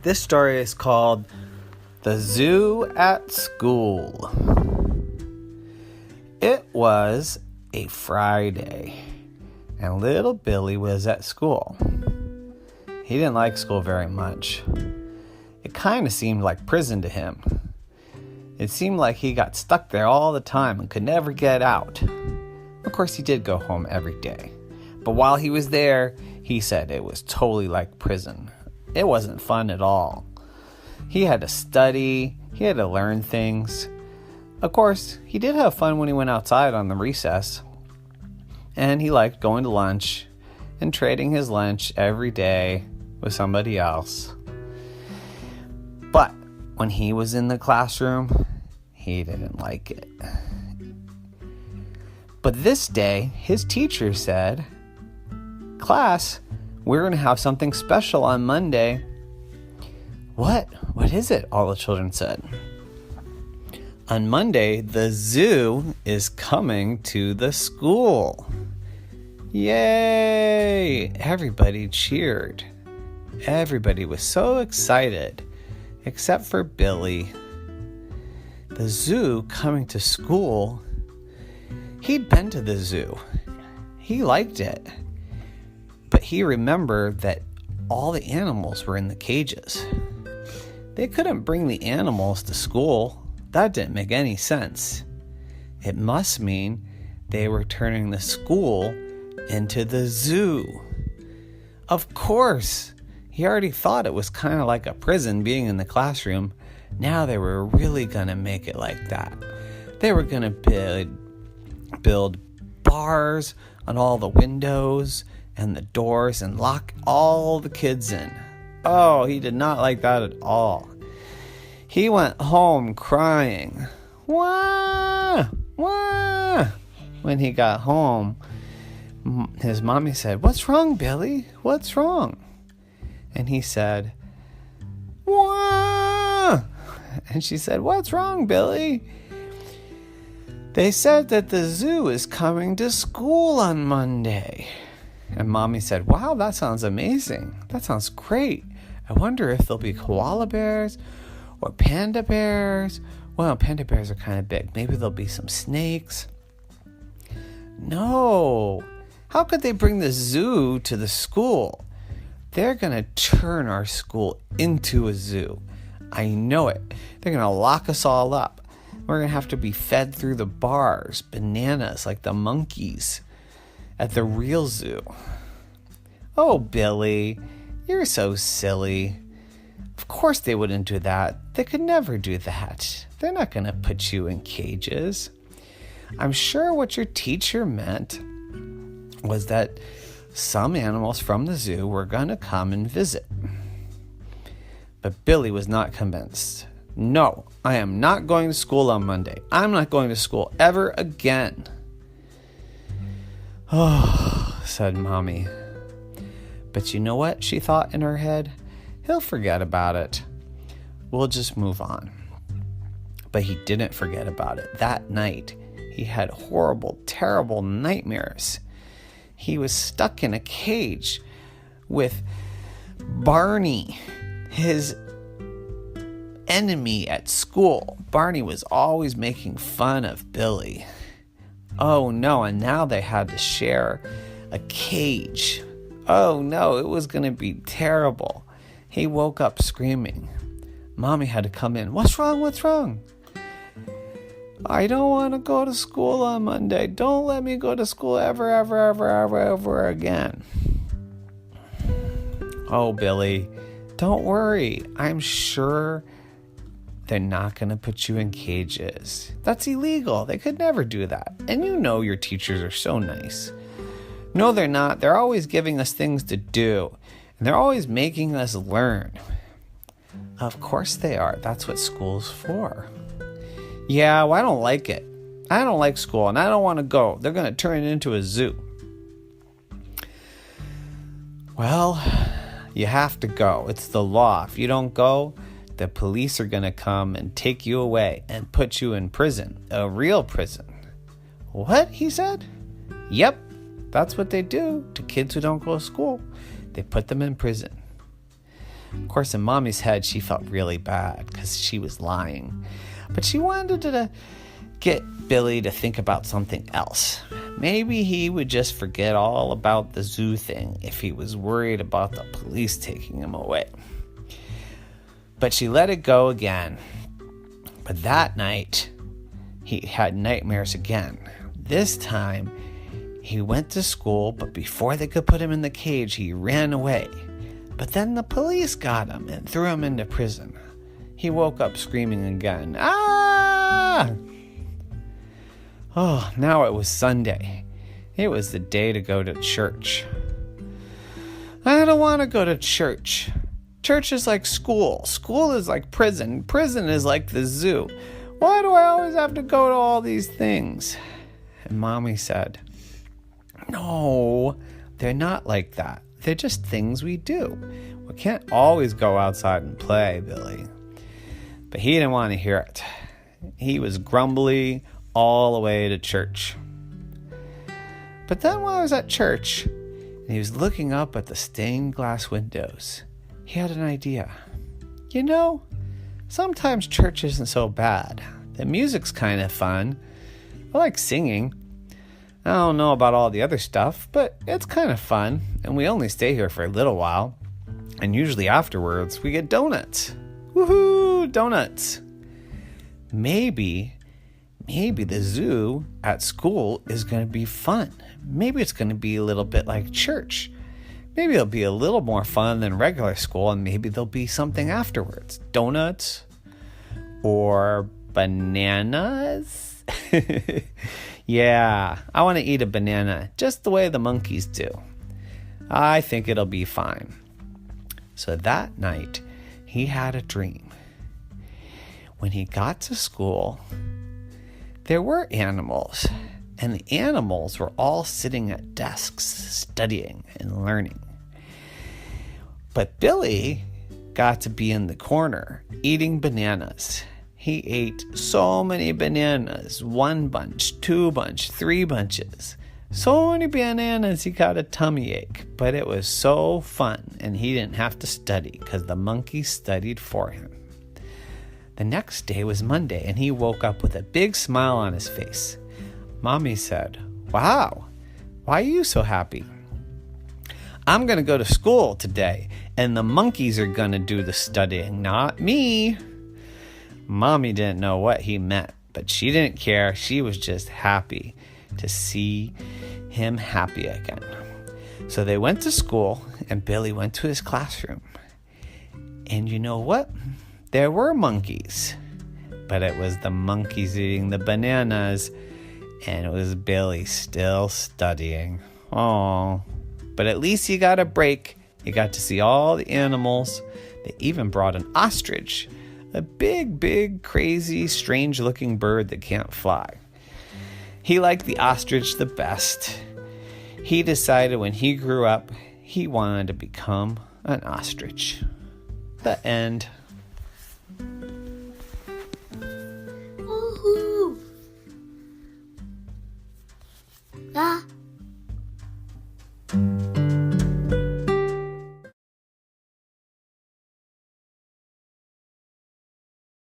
This story is called The Zoo at School. It was a Friday, and little Billy was at school. He didn't like school very much. It kind of seemed like prison to him. It seemed like he got stuck there all the time and could never get out. Of course, he did go home every day. But while he was there, he said it was totally like prison. It wasn't fun at all. He had to study. He had to learn things. Of course, he did have fun when he went outside on the recess. And he liked going to lunch and trading his lunch every day with somebody else. But when he was in the classroom, he didn't like it. But this day, his teacher said, "Class, we're going to have something special on Monday." "What? What is it?" all the children said. "On Monday, the zoo is coming to the school." Yay! Everybody cheered. Everybody was so excited, except for Billy. The zoo coming to school. He'd been to the zoo. He liked it. But he remembered that all the animals were in the cages. They couldn't bring the animals to school. That didn't make any sense. It must mean they were turning the school into the zoo. Of course, he already thought it was kind of like a prison being in the classroom. Now they were really going to make it like that. They were going to build bars on all the windows and the doors and lock all the kids in. Oh, he did not like that at all. He went home crying. Wah! Wah! When he got home, his mommy said, "What's wrong, Billy? What's wrong?" And he said, "Wah!" And she said, "What's wrong, Billy?" "They said that the zoo is coming to school on Monday." And Mommy said, "Wow, that sounds amazing. That sounds great. I wonder if there'll be koala bears or panda bears." Well, panda bears are kind of big. Maybe there'll be some snakes. No. How could they bring the zoo to the school? They're going to turn our school into a zoo. I know it. They're going to lock us all up. We're going to have to be fed through the bars, bananas like the monkeys at the real zoo. Oh, Billy, you're so silly. Of course they wouldn't do that. They could never do that. They're not going to put you in cages. I'm sure what your teacher meant was that some animals from the zoo were going to come and visit. But Billy was not convinced. "No, I am not going to school on Monday. I'm not going to school ever again." "Oh," said Mommy. But you know what she thought in her head? He'll forget about it. We'll just move on. But he didn't forget about it. That night, he had horrible, terrible nightmares. He was stuck in a cage with Barney, his enemy at school. Barney was always making fun of Billy. Oh no, and now they had to share a cage. Oh no, it was going to be terrible. He woke up screaming. Mommy had to come in. "What's wrong? What's wrong?" "I don't want to go to school on Monday. Don't let me go to school ever again." "Oh, Billy, don't worry. I'm sure they're not going to put you in cages. That's illegal. They could never do that. And you know your teachers are so nice." "No, they're not. They're always giving us things to do. And they're always making us learn." "Of course they are. That's what school's for." "Yeah, well, I don't like it. I don't like school, and I don't want to go. They're going to turn it into a zoo." "Well, you have to go. It's the law. If you don't go, the police are going to come and take you away and put you in prison, a real prison." "What?" he said. "Yep, that's what they do to kids who don't go to school. They put them in prison." Of course, in Mommy's head, she felt really bad because she was lying. But she wanted to get Billy to think about something else. Maybe he would just forget all about the zoo thing if he was worried about the police taking him away. But she let it go again. But that night, he had nightmares again. This time, he went to school, but before they could put him in the cage, he ran away. But then the police got him and threw him into prison. He woke up screaming again. Ah! Oh, now it was Sunday. It was the day to go to church. I don't want to go to church. Church is like school. School is like prison. Prison is like the zoo. Why do I always have to go to all these things? And Mommy said, no, they're not like that. They're just things we do. We can't always go outside and play, Billy. But he didn't want to hear it. He was grumbly all the way to church. But then while I was at church, and he was looking up at the stained glass windows, he had an idea. You know, sometimes church isn't so bad. The music's kind of fun. I like singing. I don't know about all the other stuff, but it's kind of fun. And we only stay here for a little while. And usually afterwards, we get donuts. Woohoo, donuts. Maybe the zoo at school is going to be fun. Maybe it's going to be a little bit like church. Maybe it'll be a little more fun than regular school, and maybe there'll be something afterwards. Donuts or bananas. Yeah, I want to eat a banana just the way the monkeys do. I think it'll be fine. So that night, he had a dream. When he got to school, there were animals, and the animals were all sitting at desks studying and learning. But Billy got to be in the corner eating bananas. He ate so many bananas, 1 bunch, 2 bunch, 3 bunches. So many bananas he got a tummy ache, but it was so fun, and he didn't have to study because the monkey studied for him. The next day was Monday, and he woke up with a big smile on his face. Mommy said, "Wow, why are you so happy?" "I'm going to go to school today, and the monkeys are going to do the studying, not me." Mommy didn't know what he meant, but she didn't care. She was just happy to see him happy again. So they went to school, and Billy went to his classroom. And you know what? There were monkeys, but it was the monkeys eating the bananas, and it was Billy still studying. Oh, but at least he got a break. He got to see all the animals. They even brought an ostrich, a big, crazy, strange-looking bird that can't fly. He liked the ostrich the best. He decided when he grew up, he wanted to become an ostrich. The end.